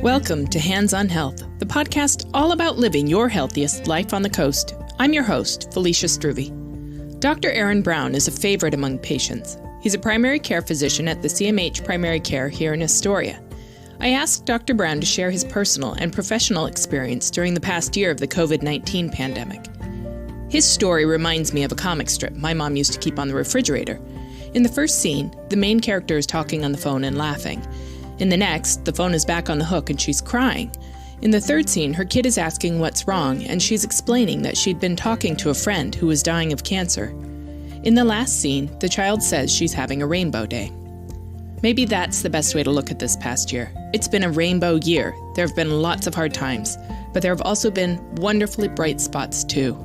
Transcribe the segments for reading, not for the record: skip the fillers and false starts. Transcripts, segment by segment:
Welcome to Hands on Health, the podcast all about living your healthiest life on the coast. I'm your host, Felicia Struve. Dr. Aaron Brown is a favorite among patients. He's a primary care physician at the CMH Primary Care here in Astoria. I asked Dr. Brown to share his personal and professional experience during the past year of the COVID-19 pandemic. His story reminds me of a comic strip my mom used to keep on the refrigerator. In the first scene, the main character is talking on the phone and laughing. In the next, the phone is back on the hook and she's crying. In the third scene, her kid is asking what's wrong, and she's explaining that she'd been talking to a friend who was dying of cancer. In the last scene, the child says she's having a rainbow day. Maybe that's the best way to look at this past year. It's been a rainbow year. There have been lots of hard times, but there have also been wonderfully bright spots too.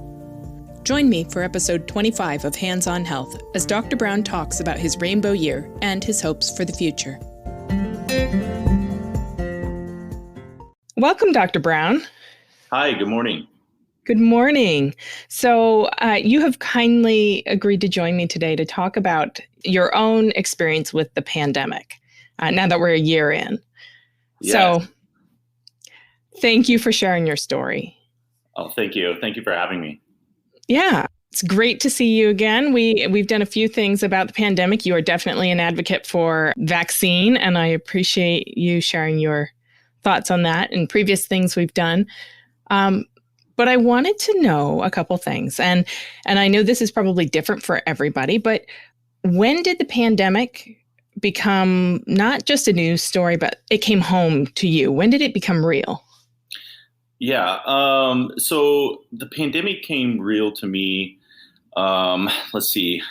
Join me for episode 25 of Hands on Health as Dr. Brown talks about his rainbow year and his hopes for the future. Welcome, Dr. Brown. Hi, good morning. Good morning. So you have kindly agreed to join me today to talk about your own experience with the pandemic, now that we're a year in. Yes. So thank you for sharing your story. Oh, thank you. Thank you for having me. Yeah, it's great to see you again. We've done a few things about the pandemic. You are definitely an advocate for vaccine, and I appreciate you sharing your thoughts on that and previous things we've done. But I wanted to know a couple things, and I know this is probably different for everybody, but when did the pandemic become not just a news story, but it came home to you? When did it become real? Yeah, so the pandemic came real to me, let's see,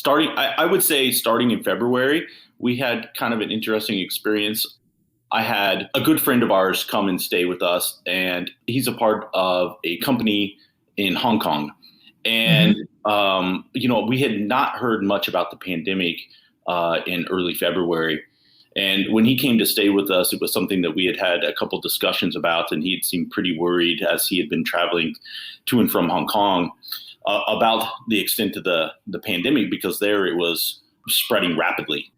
I would say starting in February, we had kind of an interesting experience. I had a good friend of ours come and stay with us, and he's a part of a company in Hong Kong. And, we had not heard much about the pandemic in early February. And when he came to stay with us, it was something that we had a couple discussions about, and he had seemed pretty worried as he had been traveling to and from Hong Kong about the extent of the pandemic, because there it was spreading rapidly.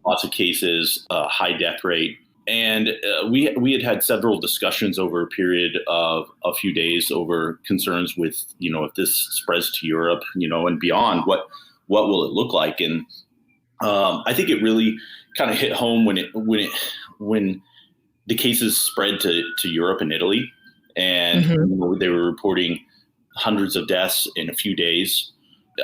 Lots of cases, high death rate. And we had several discussions over a period of a few days over concerns with, if this spreads to Europe, and beyond, what will it look like? And I think it really kind of hit home when the cases spread to Europe and Italy, and they were reporting hundreds of deaths in a few days.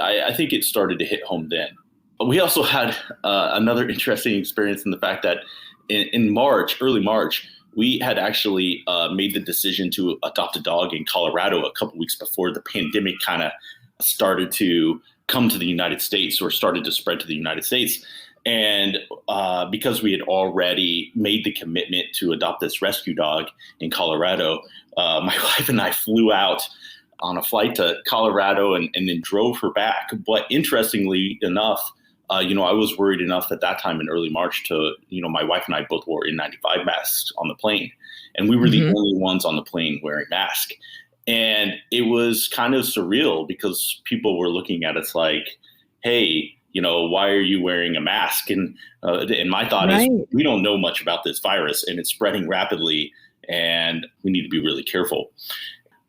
I think it started to hit home then. But we also had another interesting experience in the fact that in March, early March, we had actually made the decision to adopt a dog in Colorado a couple weeks before the pandemic kind of started to come to the United States, or started to spread to the United States. And because we had already made the commitment to adopt this rescue dog in Colorado, my wife and I flew out on a flight to Colorado and then drove her back. But interestingly enough, I was worried enough at that time in early March to, my wife and I both wore N95 masks on the plane. And we were the only ones on the plane wearing masks. And it was kind of surreal because people were looking at us like, hey, why are you wearing a mask? And my thought is, we don't know much about this virus, and it's spreading rapidly, and we need to be really careful.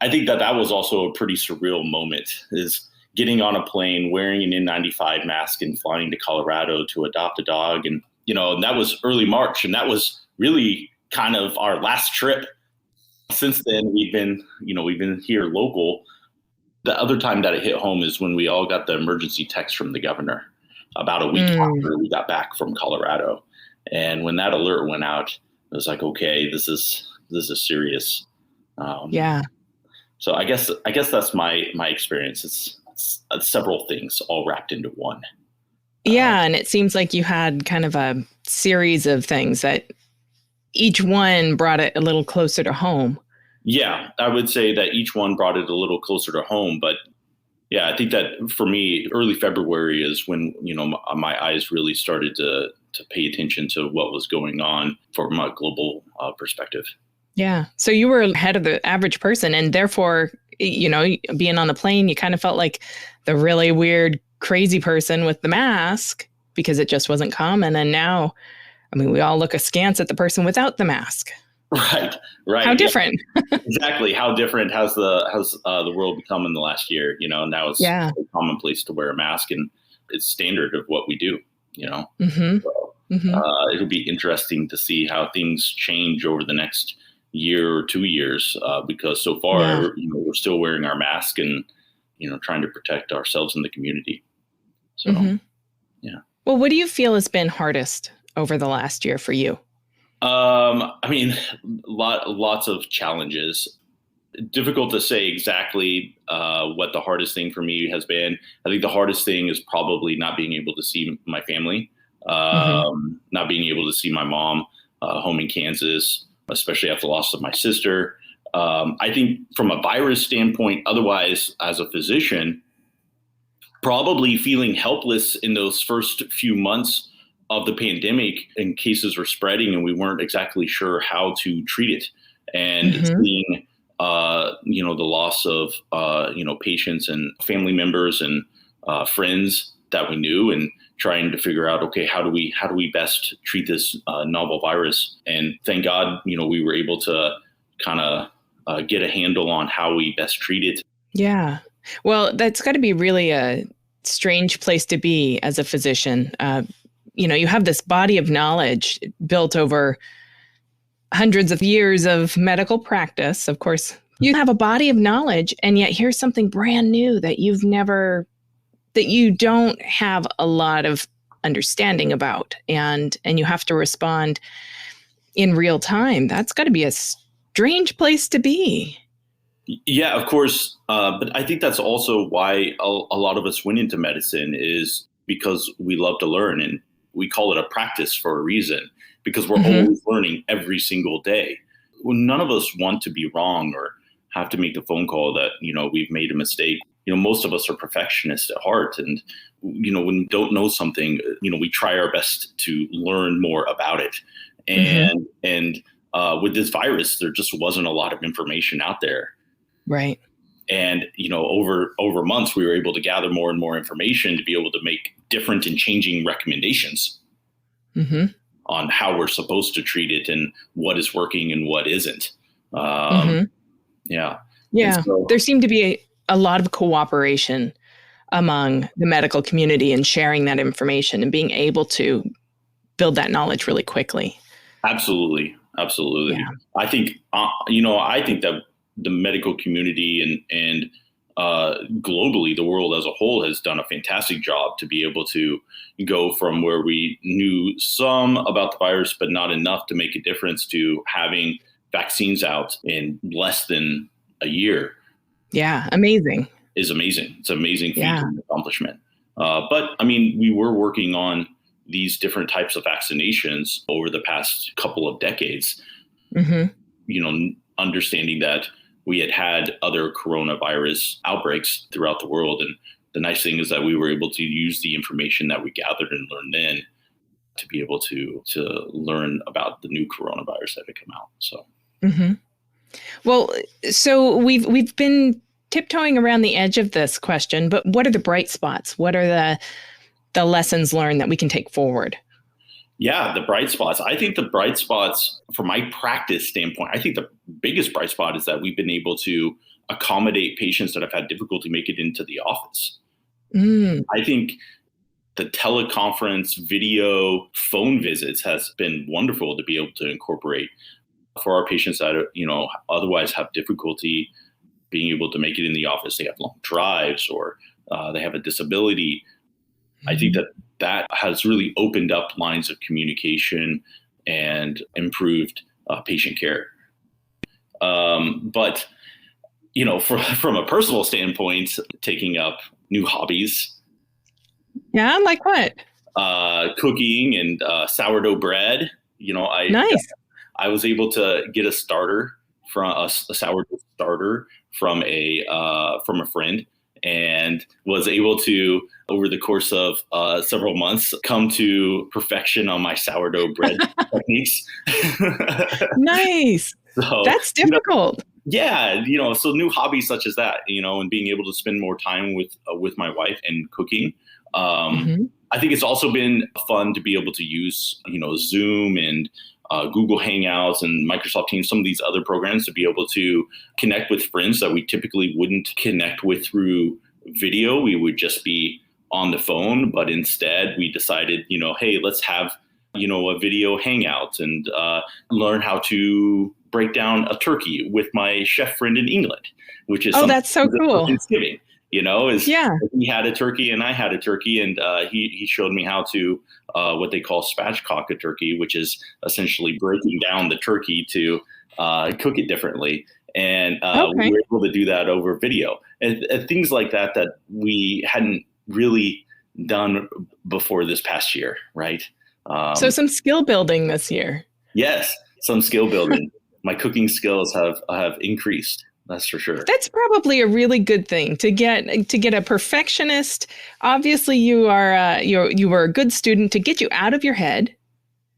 I think that was also a pretty surreal moment, is getting on a plane, wearing an N95 mask and flying to Colorado to adopt a dog. And, and that was early March, and that was really kind of our last trip. Since then, we've been here local. The other time that it hit home is when we all got the emergency text from the governor about a week after we got back from Colorado. And when that alert went out, it was like, okay, this is serious. So I guess that's my experience. It's several things all wrapped into one. Yeah. And it seems like you had kind of a series of things that each one brought it a little closer to home. Yeah, I would say that each one brought it a little closer to home. But yeah, I think that for me, early February is when, my eyes really started to pay attention to what was going on from a global perspective. Yeah. So you were ahead of the average person, and therefore, being on the plane, you kind of felt like the really weird, crazy person with the mask because it just wasn't common. And now, we all look askance at the person without the mask. Right, right. How Yeah, different? exactly. How different has the world become in the last year? Now it's Yeah. commonplace to wear a mask, and it's standard of what we do. You know, Mm-hmm. so Mm-hmm. it'll be interesting to see how things change over the next year or 2 years, because so Yeah. far, we're still wearing our mask and trying to protect ourselves and the community. So Mm-hmm. yeah. Well, what do you feel has been hardest over the last year for you? I mean, lots of challenges. Difficult to say exactly what the hardest thing for me has been. I think the hardest thing is probably not being able to see my family, Mm-hmm. not being able to see my mom home in Kansas, especially after the loss of my sister. I think from a virus standpoint, otherwise, as a physician, probably feeling helpless in those first few months of the pandemic, and cases were spreading and we weren't exactly sure how to treat it, and Mm-hmm. seeing the loss of patients and family members and friends that we knew, and trying to figure out, okay, how do we best treat this novel virus. And thank God we were able to kind of get a handle on how we best treat it. Yeah. Well, that's got to be really a strange place to be as a physician. You have this body of knowledge built over hundreds of years of medical practice. Of course, you have a body of knowledge, and yet here's something brand new that you don't have a lot of understanding about, and you have to respond in real time. That's got to be a strange place to be. Yeah, of course. But I think that's also why a lot of us went into medicine, is because we love to learn, and we call it a practice for a reason, because we're Mm-hmm. always learning every single day. Well, none of us want to be wrong or have to make the phone call that, we've made a mistake. Most of us are perfectionists at heart. And, when we don't know something, we try our best to learn more about it. Mm-hmm. And with this virus, there just wasn't a lot of information out there. Right. And over months, we were able to gather more and more information to be able to make different and changing recommendations Mm-hmm. on how we're supposed to treat it and what is working and what isn't. Um, Mm-hmm. yeah, and Yeah. so There seemed to be a lot of cooperation among the medical community in sharing that information and being able to build that knowledge really quickly. absolutely, Yeah. absolutely. I think that the medical community and globally, the world as a whole has done a fantastic job to be able to go from where we knew some about the virus, but not enough to make a difference, to having vaccines out in less than a year Yeah. Amazing. is amazing. It's an amazing feat Yeah. and accomplishment. But I mean, we were working on these different types of vaccinations over the past couple of decades, Mm-hmm. understanding that we had other coronavirus outbreaks throughout the world. And the nice thing is that we were able to use the information that we gathered and learned then to be able to learn about the new coronavirus that had come out. So Mm-hmm. Well, so we've been tiptoeing around the edge of this question, but what are the bright spots? What are the lessons learned that we can take forward? yeah, the bright spots. I think the bright spots from my practice standpoint, I think the biggest bright spot is that we've been able to accommodate patients that have had difficulty making it into the office. Mm, I think the teleconference, video, phone visits has been wonderful to be able to incorporate for our patients that otherwise have difficulty being able to make it in the office. They have long drives, or they have a disability. I think that has really opened up lines of communication and improved patient care. But from a personal standpoint, taking up new hobbies, yeah, like what? cooking and sourdough bread. Nice. I was able to get a starter from a sourdough starter from a friend, and was able to, over the course of several months, come to perfection on my sourdough bread techniques. Nice. So That's difficult. yeah, so new hobbies such as that, and being able to spend more time with my wife and cooking. Mm-hmm. I think it's also been fun to be able to use, Zoom and Google Hangouts and Microsoft Teams, some of these other programs to be able to connect with friends that we typically wouldn't connect with through video. We would just be on the phone, but instead we decided, hey, let's have, a video hangout and learn how to break down a turkey with my chef friend in England, which is that's so cool. Thanksgiving, he had a turkey and I had a turkey, and he showed me how to what they call spatchcock a turkey, which is essentially breaking down the turkey to cook it differently. And we were able to do that over video and things like that we hadn't really done before this past year, right? So some skill building this year. Yes, some skill building. My cooking skills have increased. That's for sure. That's probably a really good thing to get a perfectionist. Obviously, you were a good student, to get you out of your head,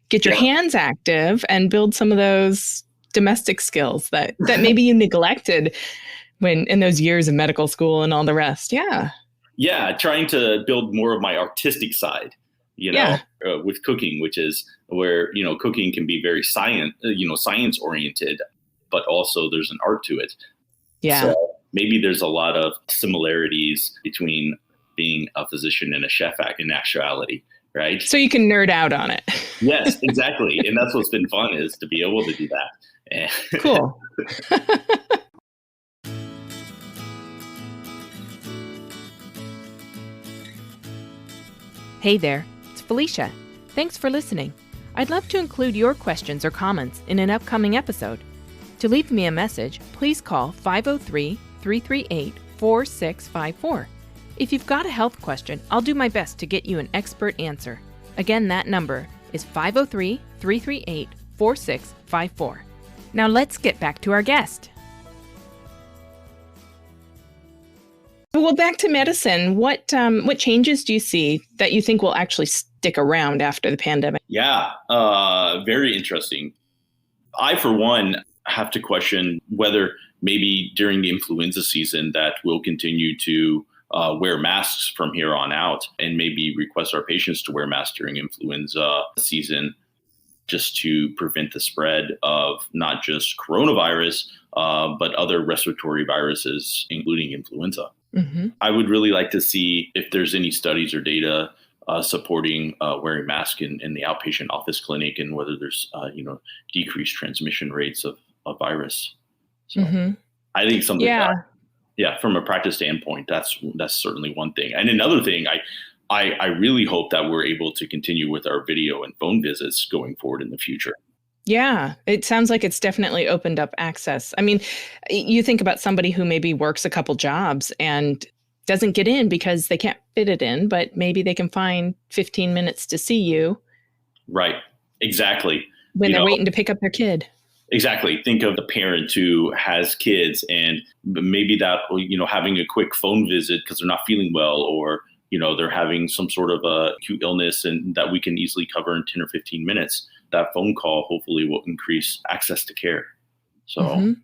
get your hands active, and build some of those domestic skills that maybe you neglected when in those years of medical school and all the rest. Yeah, trying to build more of my artistic side, with cooking, which is where, cooking can be very science oriented, but also there's an art to it. Yeah. So maybe there's a lot of similarities between being a physician and a chef in actuality, right? So you can nerd out on it. Yes, exactly. And that's what's been fun, is to be able to do that. Cool. Hey there, it's Felicia. Thanks for listening. I'd love to include your questions or comments in an upcoming episode. To leave me a message, please call 503-338-4654. If you've got a health question, I'll do my best to get you an expert answer. Again, that number is 503-338-4654. Now let's get back to our guest. Well, back to medicine. What changes do you see that you think will actually stick around after the pandemic? Yeah, very interesting. I, for one, have to question whether maybe during the influenza season that we'll continue to wear masks from here on out, and maybe request our patients to wear masks during influenza season, just to prevent the spread of not just coronavirus, but other respiratory viruses, including influenza. Mm-hmm. I would really like to see if there's any studies or data supporting wearing masks in the outpatient office clinic, and whether there's decreased transmission rates of virus. So I think something from a practice standpoint, that's certainly one thing. And another thing, I really hope that we're able to continue with our video and phone visits going forward in the future. Yeah, it sounds like it's definitely opened up access. I mean, you think about somebody who maybe works a couple jobs and doesn't get in because they can't fit it in, but maybe they can find 15 minutes to see you. Right. Exactly. When they're waiting to pick up their kid. Exactly. Think of the parent who has kids, and maybe that, having a quick phone visit because they're not feeling well, or, they're having some sort of acute illness, and that we can easily cover in 10 or 15 minutes. That phone call hopefully will increase access to care. So,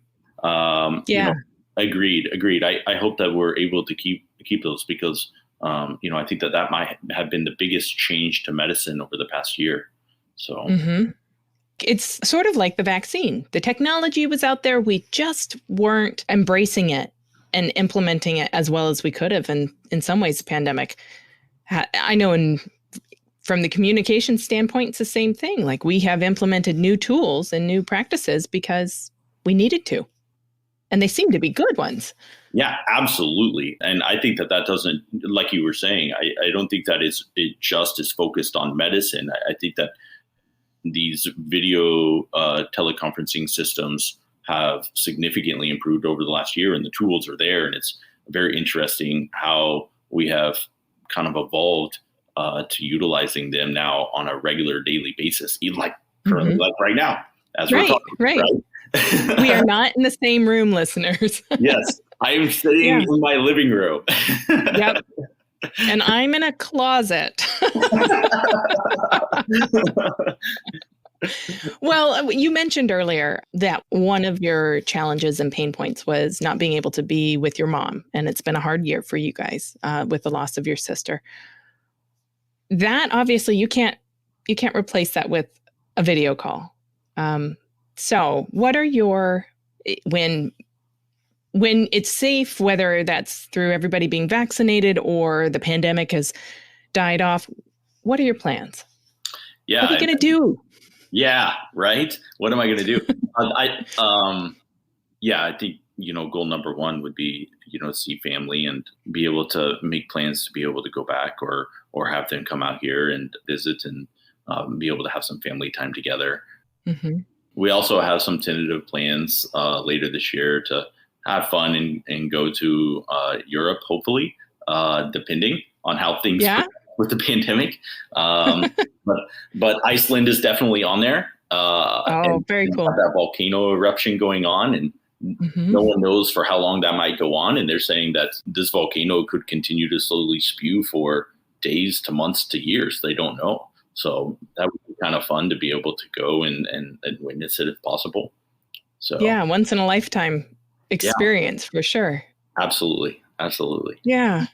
agreed. I hope that we're able to keep those, because, I think that might have been the biggest change to medicine over the past year. So. It's sort of like the vaccine. The technology was out there. We just weren't embracing it and implementing it as well as we could have. And in some ways, the pandemic, I know from the communication standpoint, it's the same thing. Like, we have implemented new tools and new practices because we needed to. And they seem to be good ones. Yeah, absolutely. And I think that doesn't, like you were saying, I don't think that it just is focused on medicine. I think that these video teleconferencing systems have significantly improved over the last year, and the tools are there. And it's very interesting how we have kind of evolved to utilizing them now on a regular daily basis, even like currently, like right now, as we're talking. Right. We are not in the same room, listeners. Yes, I am sitting in my living room. Yep. And I'm in a closet. Well, you mentioned earlier that one of your challenges and pain points was not being able to be with your mom. And it's been a hard year for you guys with the loss of your sister. That obviously you can't replace that with a video call. So what are your, when it's safe, whether that's through everybody being vaccinated or the pandemic has died off, what are your plans? Yeah. What are you going to do? Yeah. Right. What am I going to do? I think, goal number one would be, see family and be able to make plans to be able to go back or have them come out here and visit and be able to have some family time together. Mm-hmm. We also have some tentative plans later this year to have fun and go to Europe, hopefully, depending on how things with the pandemic. But Iceland is definitely on there. Very cool. That volcano eruption going on, and no one knows for how long that might go on. And they're saying that this volcano could continue to slowly spew for days to months to years. They don't know. So that would be kind of fun to be able to go and witness it if possible. So yeah, once in a lifetime experience for sure. Absolutely. Yeah.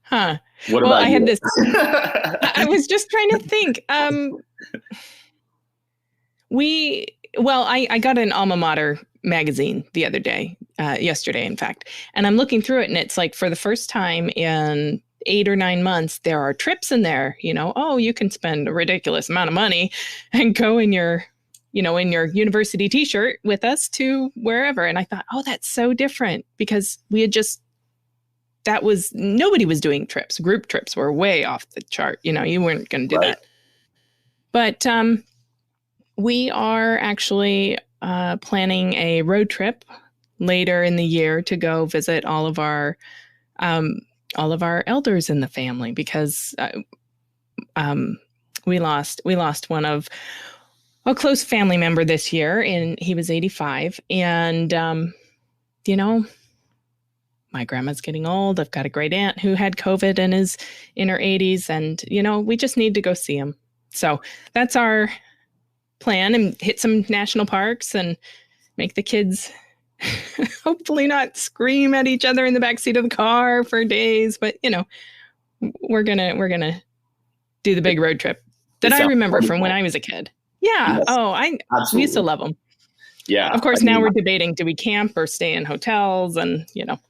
Huh. What about I you? had this. I was just trying to think. I got an alma mater magazine the other day, yesterday, in fact, and I'm looking through it, and it's like for the first time in 8 or 9 months, there are trips in there. You can spend a ridiculous amount of money and go in your university t-shirt with us to wherever. And I thought, that's so different, because we had nobody was doing trips. Group trips were way off the chart. You weren't going to do that. But we are actually planning a road trip later in the year to go visit all of our elders in the family, because we lost one of a close family member this year, and he was 85. And my grandma's getting old. I've got a great aunt who had COVID and is in her 80s, and we just need to go see him. So that's our plan, and hit some national parks and make the kids hopefully not scream at each other in the backseat of the car for days. But we're gonna do the big road trip that I remember from when I was a kid. Yeah. Yes. We used to love them. Yeah. Of course, now we're debating, do we camp or stay in hotels? And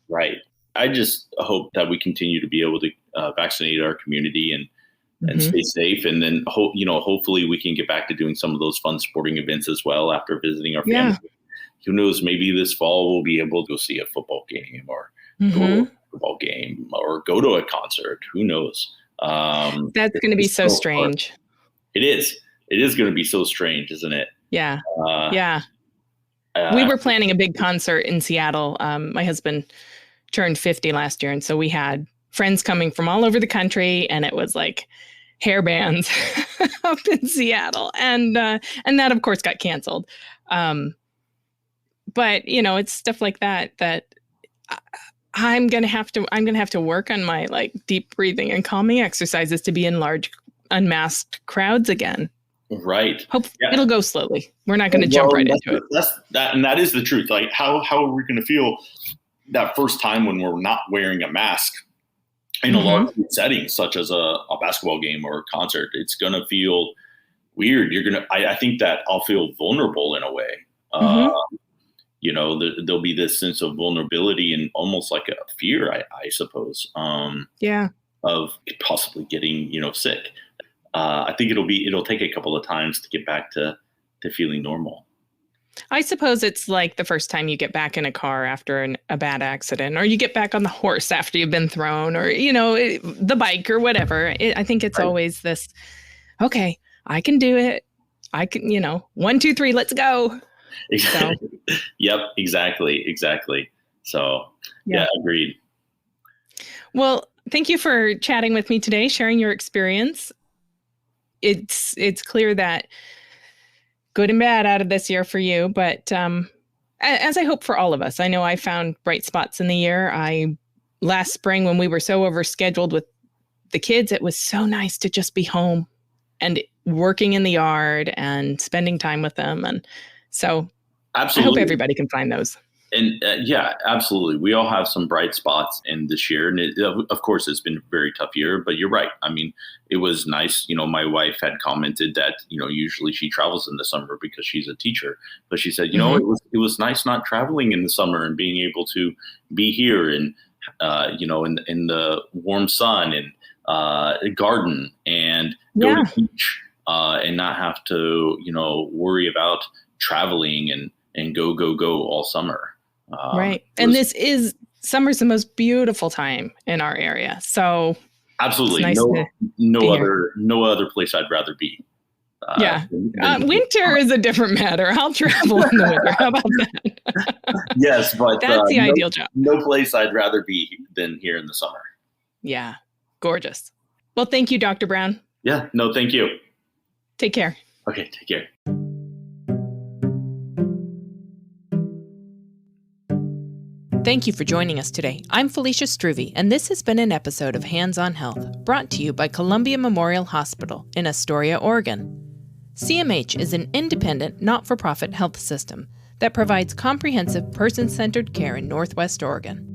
Right. I just hope that we continue to be able to vaccinate our community and stay safe. And then, hopefully we can get back to doing some of those fun sporting events as well after visiting our family. Yeah. Who knows, maybe this fall we'll be able to go see a football game or go to a football game or go to a concert. Who knows? That's going to be so strange. Hard. It is. It is going to be so strange, isn't it? Yeah. We were planning a big concert in Seattle. My husband turned 50 last year. And so we had friends coming from all over the country, and it was like hair bands up in Seattle. And that, of course, got canceled. But, it's stuff like that I'm going to have to work on my deep breathing and calming exercises to be in large unmasked crowds again. Right. Hopefully it'll go slowly. We're not going to jump right into it. That is the truth. Like how are we going to feel that first time when we're not wearing a mask in a large setting, such as a basketball game or a concert? It's going to feel weird. I think that I'll feel vulnerable in a way. There'll be this sense of vulnerability and almost like a fear, I suppose. Of possibly getting, sick. I think it'll take a couple of times to get back to feeling normal. I suppose it's like the first time you get back in a car after a bad accident, or you get back on the horse after you've been thrown, or, the bike or whatever. I think it's always this, okay, I can do it. I can, 1, 2, 3, let's go. Exactly. So. Yep, exactly. So yeah, agreed. Well, thank you for chatting with me today, sharing your experience. It's clear that good and bad out of this year for you, but as I hope for all of us. I know I found bright spots in the year. Last spring, when we were so overscheduled with the kids, it was so nice to just be home and working in the yard and spending time with them. And so absolutely. I hope everybody can find those. And yeah, absolutely. We all have some bright spots in this year. And of course, it's been a very tough year, but you're right. I mean, it was nice. My wife had commented that, usually she travels in the summer because she's a teacher. But she said, it was nice not traveling in the summer and being able to be here and, in the warm sun and garden and go to the beach and not have to, worry about traveling and go all summer. Right. And summer's the most beautiful time in our area. So absolutely. Nice No other place I'd rather be. Winter is a different matter. I'll travel in the winter. How about that? Yes, but that's the ideal job. No place I'd rather be than here in the summer. Yeah. Gorgeous. Well, thank you, Dr. Brown. Yeah. No, thank you. Take care. Okay. Take care. Thank you for joining us today. I'm Felicia Struve, and this has been an episode of Hands on Health, brought to you by Columbia Memorial Hospital in Astoria, Oregon. CMH is an independent, not-for-profit health system that provides comprehensive, person-centered care in Northwest Oregon.